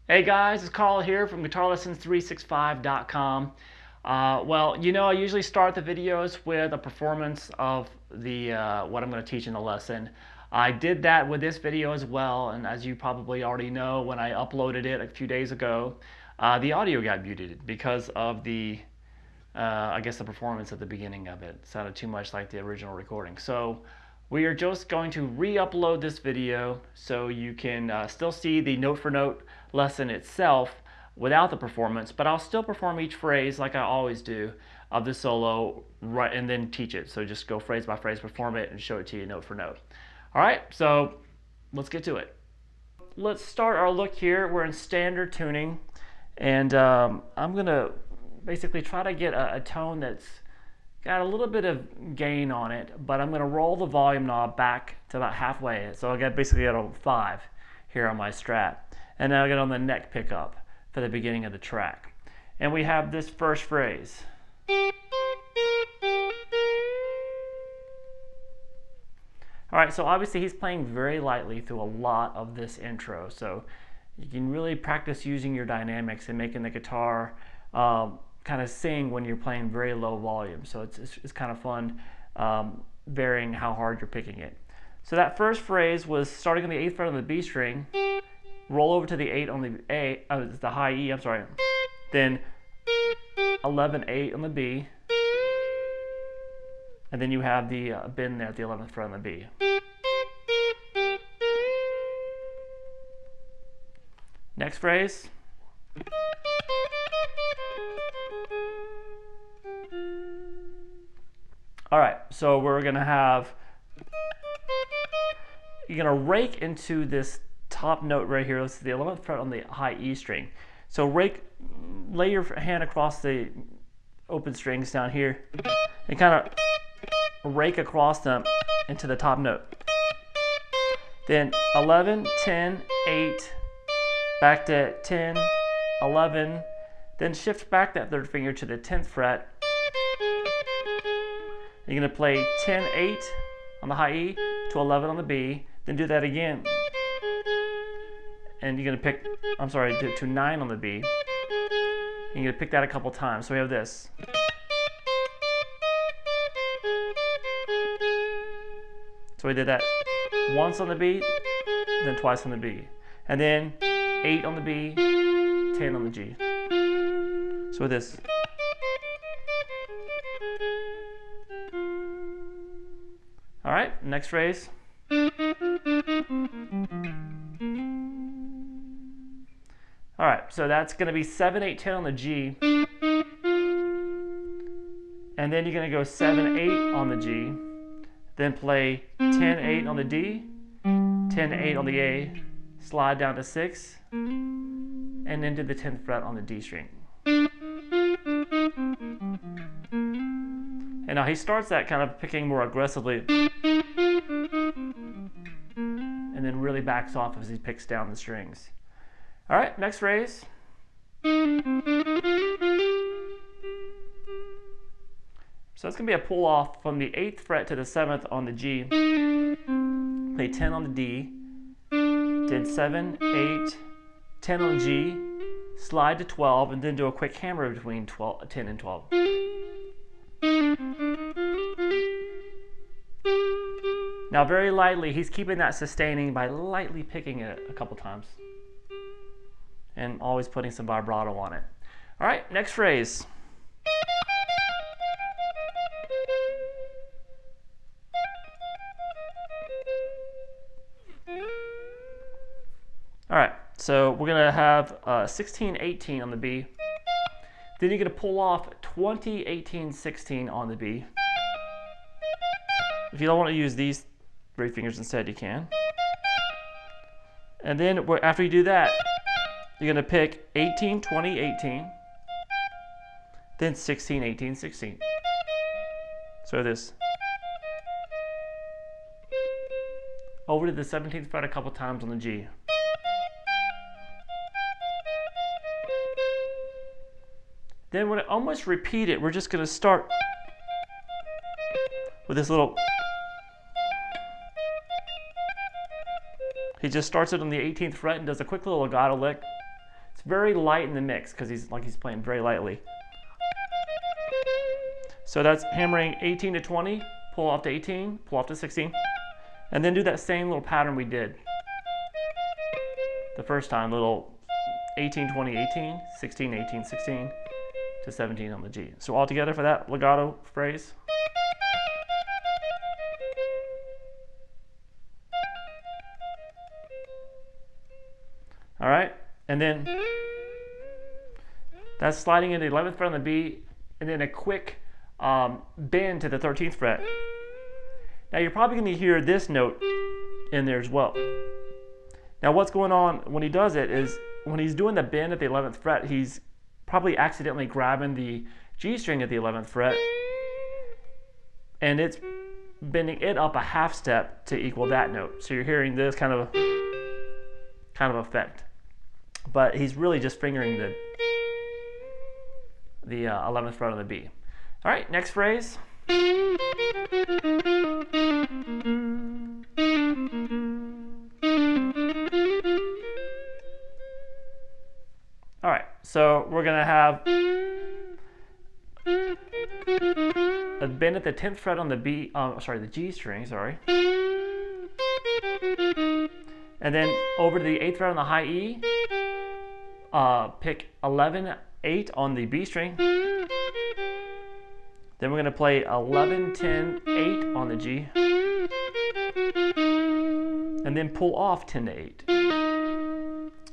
Hey guys, it's Carl here from GuitarLessons365.com. Well, I usually start the videos with a performance of the what I'm going to teach in the lesson. I did that with this video as well, and as you probably already know, when I uploaded it a few days ago, the audio got muted because of I guess the performance at the beginning of it sounded too much like the original recording. So we are just going to re-upload this video so you can still see the note for note lesson itself without the performance, but I'll still perform each phrase like I always do of the solo, right, and then teach it. So just go phrase by phrase, perform it, and show it to you note for note. All right, so let's get to it. Let's start our look here. We're in standard tuning, and I'm going to basically try to get a tone that's got a little bit of gain on it, but I'm going to roll the volume knob back to about halfway. So I got basically at a 5 here on my Strat. And now I get on the neck pickup for the beginning of the track. And we have this first phrase. All right, so obviously he's playing very lightly through a lot of this intro. So you can really practice using your dynamics and making the guitar kind of sing when you're playing very low volume. So it's kind of fun varying how hard you're picking it. So that first phrase was starting on the 8th fret on the B string, roll over to the 8 on the the high E, I'm sorry, then 11-8 on the B, and then you have the bend there at the 11th fret on the B. Next phrase. All right, so we're gonna have, you're gonna rake into this top note right here. This is the 11th fret on the high E string. So lay your hand across the open strings down here and kind of rake across them into the top note. Then 11, 10, 8, back to 10, 11, then shift back that third finger to the 10th fret. You're going to play 10, 8 on the high E to 11 on the B, then do that again. And you're going to pick, to 9 on the B. And you're going to pick that a couple times. So we have this. So we did that once on the B, then twice on the B. And then 8 on the B, 10 on the G. So with this. All right, next phrase. All right, so that's going to be 7, 8, 10 on the G. And then you're going to go 7, 8 on the G. Then play 10, 8 on the D, 10, 8 on the A, slide down to 6, and then to the 10th fret on the D string. And now he starts that kind of picking more aggressively, and then really backs off as he picks down the strings. All right, next phrase. So it's going to be a pull off from the 8th fret to the 7th on the G. Play 10 on the D, then 7, 8, 10 on the G, slide to 12, and then do a quick hammer between 10 and 12. Now very lightly, he's keeping that sustaining by lightly picking it a couple times. And always putting some vibrato on it. All right, next phrase. All right, so we're gonna have 16, 18 on the B. Then you're gonna pull off 20, 18, 16 on the B. If you don't want to use these 3 fingers instead, you can. And then after you do that, you're gonna pick 18, 20, 18, then 16, 18, 16. So this. Over to the 17th fret a couple times on the G. Then when it almost repeat it, we're just going to start with this little. He just starts it on the 18th fret and does a quick little legato lick, very light in the mix because he's playing very lightly. So that's hammering 18 to 20, pull off to 18, pull off to 16, and then do that same little pattern we did the first time, little 18, 20, 18, 16, 18, 16 to 17 on the G. So all together for that legato phrase. All right, and then that's sliding into the 11th fret on the B, and then a quick bend to the 13th fret. Now you're probably going to hear this note in there as well. Now what's going on when he does it is when he's doing the bend at the 11th fret, he's probably accidentally grabbing the G string at the 11th fret, and it's bending it up a half step to equal that note. So you're hearing this kind of effect. But he's really just fingering the 11th fret on the B. All right, next phrase. All right, so we're gonna have a bend at the 10th fret on the B, the G string, sorry. And then over to the 8th fret on the high E, pick 11, 8 on the B string. Then we're going to play 11, 10, 8 on the G. And then pull off 10 to 8.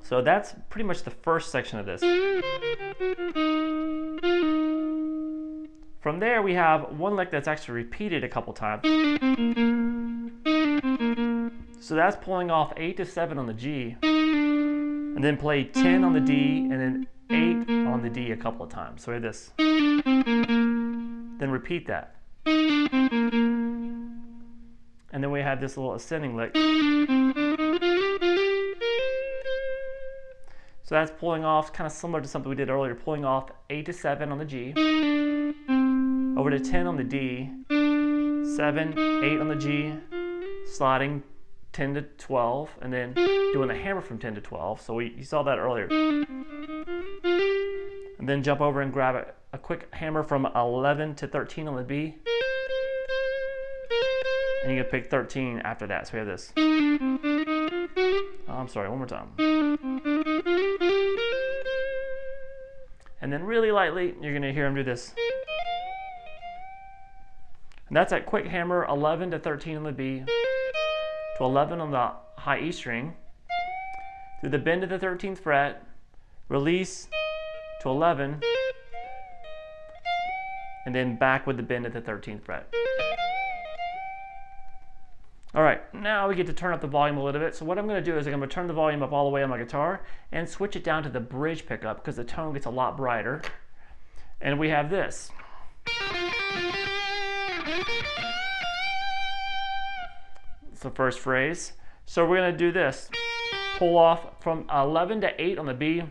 So that's pretty much the first section of this. From there we have one lick that's actually repeated a couple times. So that's pulling off 8 to 7 on the G, and then play 10 on the D, and then 8 on the D a couple of times. So we have this. Then repeat that. And then we have this little ascending lick. So that's pulling off, kind of similar to something we did earlier, pulling off 8 to 7 on the G, over to 10 on the D, 7, 8 on the G, sliding 10 to 12, and then doing the hammer from 10 to 12. So you saw that earlier. And then jump over and grab a quick hammer from 11 to 13 on the B. And you can pick 13 after that. So we have this. I'm sorry, one more time. And then really lightly, you're going to hear him do this. And that's that quick hammer, 11 to 13 on the B, to 11 on the high E string, through the bend of the 13th fret, release to 11, and then back with the bend at the 13th fret. All right, now we get to turn up the volume a little bit. So what I'm going to do is I'm going to turn the volume up all the way on my guitar and switch it down to the bridge pickup because the tone gets a lot brighter. And we have this. It's the first phrase. So we're going to do this. Pull off from 11 to 8 on the B,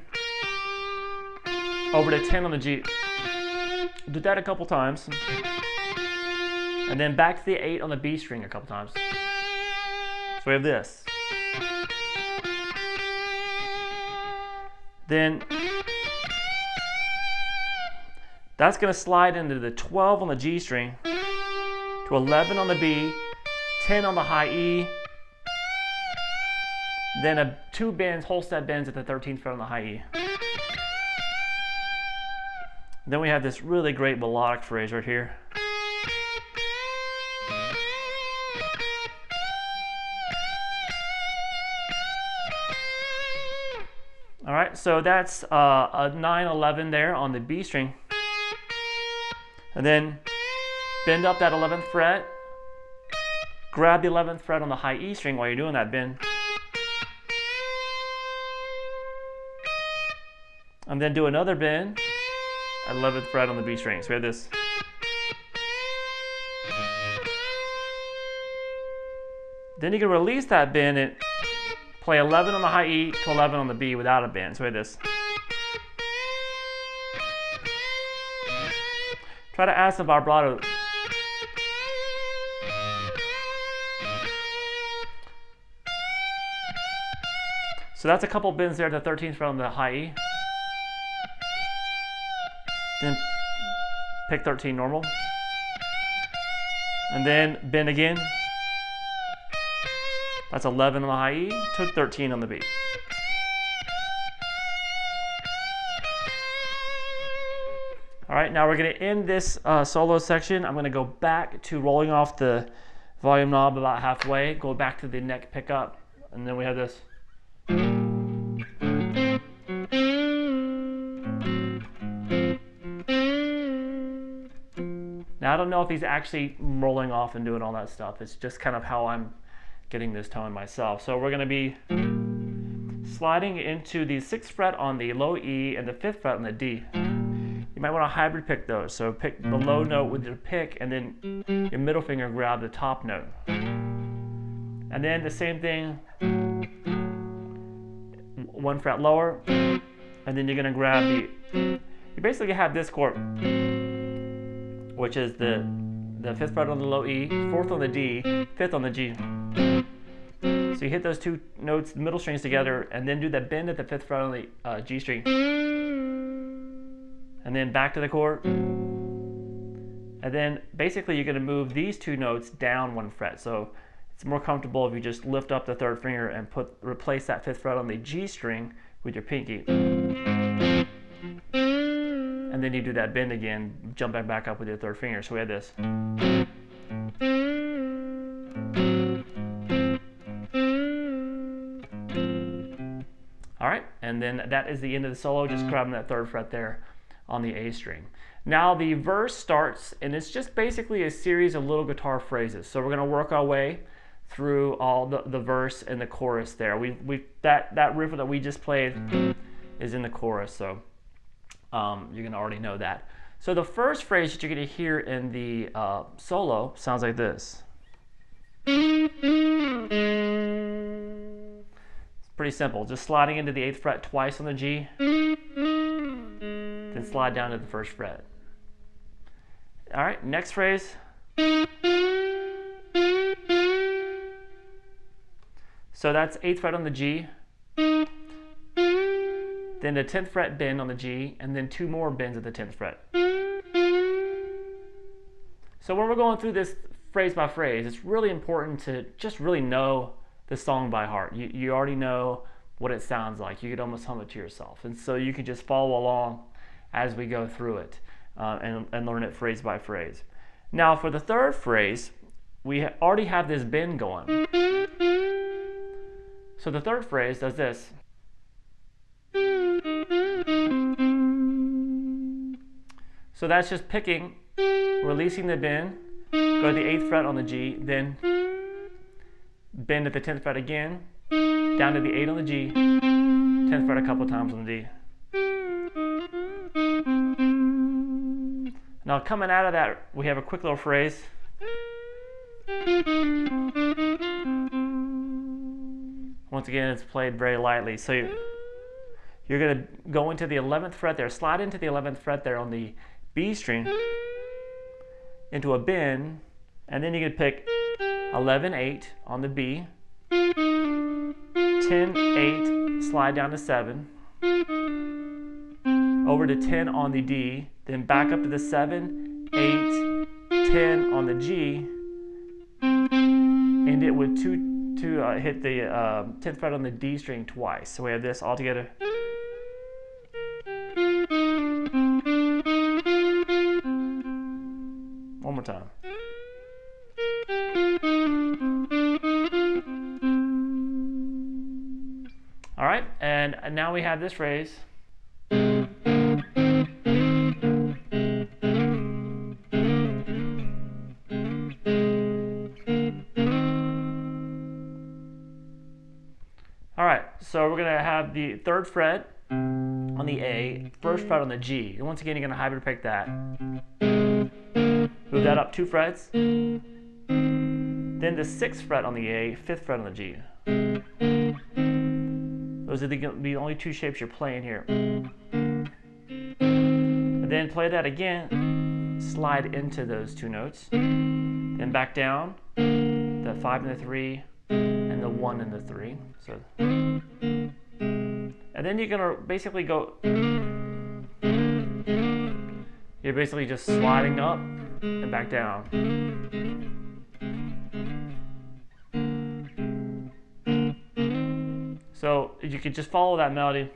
over to 10 on the G. Do that a couple times. And then back to the 8 on the B string a couple times. So we have this. Then that's going to slide into the 12 on the G string, to 11 on the B, 10 on the high E, then two bends, whole step bends at the 13th fret on the high E. Then we have this really great melodic phrase right here. All right, so that's a 9-11 there on the B string. And then bend up that 11th fret, grab the 11th fret on the high E string while you're doing that bend. And then do another bend at 11th fret on the B string. So we have this. Then you can release that bend and play 11 on the high E to 11 on the B without a bend. So we have this. Try to add some vibrato. So that's a couple bends there to the 13th fret on the high E. then pick 13 normal, and then bend again. That's 11 on the high E, took 13 on the B. All right, now we're going to end this solo section. I'm going to go back to rolling off the volume knob about halfway, go back to the neck pickup, and then we have this. Now I don't know if he's actually rolling off and doing all that stuff. It's just kind of how I'm getting this tone myself. So we're going to be sliding into the 6th fret on the low E and the 5th fret on the D. You might want to hybrid pick those. So pick the low note with your pick, and then your middle finger grab the top note. And then the same thing, 1 fret lower, and then you're going to grab the, you basically have this chord, which is the 5th fret on the low E, 4th on the D, 5th on the G. So you hit those 2 notes, the middle strings together, and then do that bend at the 5th fret on the G string. And then back to the chord. And then basically you're going to move these 2 notes down 1 fret. So it's more comfortable if you just lift up the 3rd finger and replace that 5th fret on the G string with your pinky. And then you do that bend again, jumping back up with your 3rd finger. So we have this. All right, and then that is the end of the solo, just grabbing that 3rd fret there on the A string. Now the verse starts, and it's just basically a series of little guitar phrases. So we're going to work our way through all the verse and the chorus there. That riff that we just played is in the chorus, so you're going to already know that. So the first phrase that you're going to hear in the solo sounds like this. It's pretty simple, just sliding into the 8th fret twice on the G, then slide down to the 1st fret. All right, next phrase. So that's 8th fret on the G, then the 10th fret bend on the G, and then 2 more bends at the 10th fret. So when we're going through this phrase by phrase, it's really important to just really know the song by heart. You already know what it sounds like. You could almost hum it to yourself. And so you can just follow along as we go through it and learn it phrase by phrase. Now for the 3rd phrase, we already have this bend going. So the 3rd phrase does this. So that's just picking, releasing the bend, go to the 8th fret on the G, then bend at the 10th fret again, down to the 8 on the G, 10th fret a couple times on the D. Now coming out of that, we have a quick little phrase. Once again, it's played very lightly. So you're going to go into the 11th fret there, slide into the 11th fret there on the B string, into a bend, and then you can pick 11-8 on the B, 10-8, slide down to 7, over to 10 on the D, then back up to the 7, 8, 10 on the G, end it with hit the 10th fret on the D string twice. So we have this all together. One more time. All right, and now we have this phrase. All right, so we're gonna have the 3rd fret on the A, 1st fret on the G. And once again, you're gonna hybrid pick that. Move that up 2 frets. Then the 6th fret on the A, 5th fret on the G. Those are the only 2 shapes you're playing here. And then play that again, slide into those 2 notes. Then back down, the 5 and the 3, and the 1 and the 3. So, and then you're gonna basically go You're basically just sliding up and back down. So you could just follow that melody.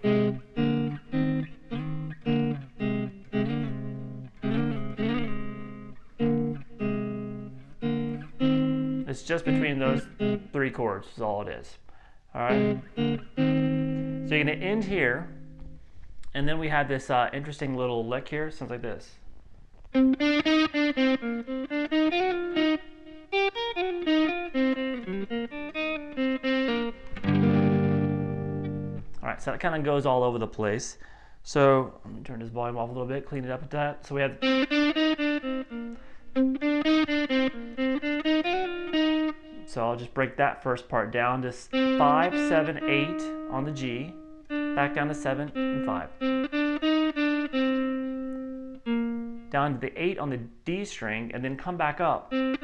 It's just between those 3 chords is all it is. All right. So you're going to end here, and then we have this interesting little lick here. Sounds like this. All right, so that kind of goes all over the place. So let me turn this volume off a little bit, clean it up with that. So we have. So I'll just break that first part down to 5, 7, 8 on the G, back down to 7 and 5. Down to the 8 on the D string, and then come back up 5,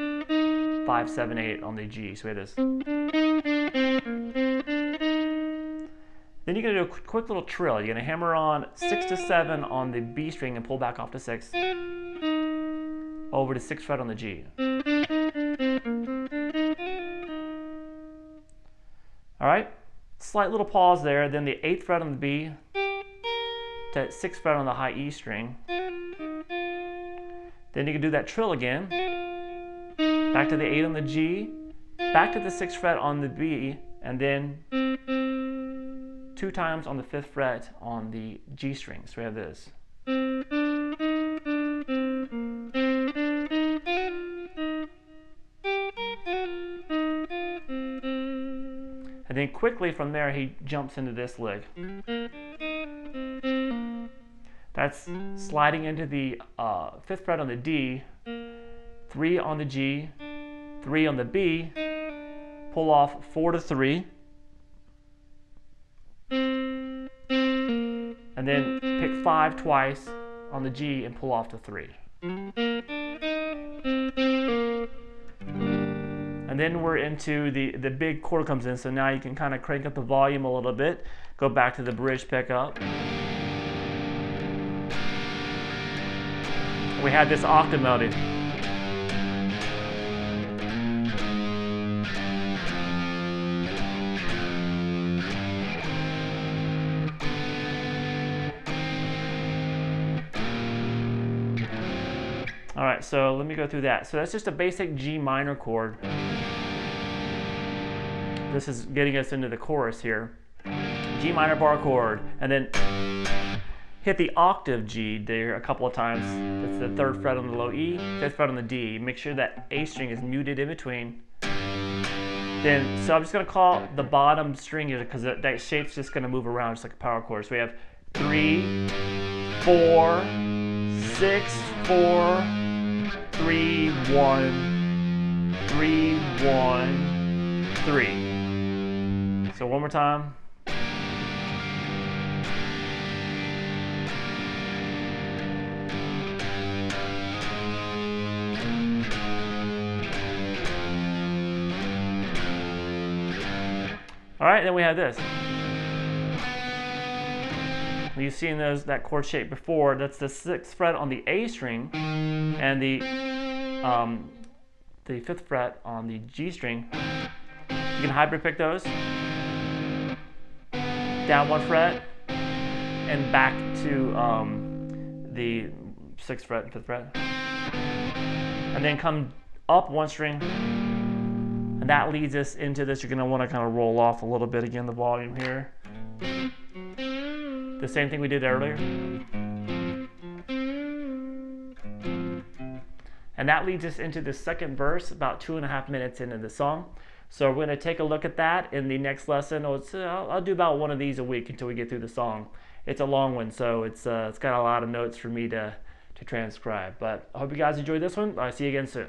7, 8 on the G. So we have this. Then you're going to do a quick little trill. You're going to hammer on 6 to 7 on the B string and pull back off to 6. Over to 6th fret on the G. All right, slight little pause there. Then the 8th fret on the B to 6th fret on the high E string. Then you can do that trill again. Back to the 8 on the G, back to the 6th fret on the B, and then 2 times on the 5th fret on the G string. So we have this. And then quickly from there, he jumps into this lick. That's sliding into the 5th fret on the D, 3 on the G, 3 on the B, pull off 4 to 3, and then pick 5 twice on the G and pull off to 3. And then we're into the big chord comes in, so now you can kind of crank up the volume a little bit, go back to the bridge pickup. We had this octave melody. All right, so let me go through that. So that's just a basic G minor chord. This is getting us into the chorus here. G minor bar chord, and then hit the octave G there a couple of times. That's the 3rd fret on the low E, 5th fret on the D. Make sure that A string is muted in between. Then, so I'm just gonna call the bottom string here because that shape's just gonna move around just like a power chord. So we have 3, 4, 6, 4, 3, 1, 3, 1, 3. So one more time. All right, then we have this. You've seen that chord shape before. That's the 6th fret on the A string and the 5th fret on the G string. You can hybrid pick those. Down 1 fret and back to the 6th fret and 5th fret. And then come up 1 string. And that leads us into this. You're going to want to kind of roll off a little bit again, the volume here. The same thing we did earlier. And that leads us into the second verse, about 2.5 minutes into the song. So we're going to take a look at that in the next lesson. I'll do about one of these a week until we get through the song. It's a long one, so it's got a lot of notes for me to transcribe. But I hope you guys enjoyed this one. I'll see you again soon.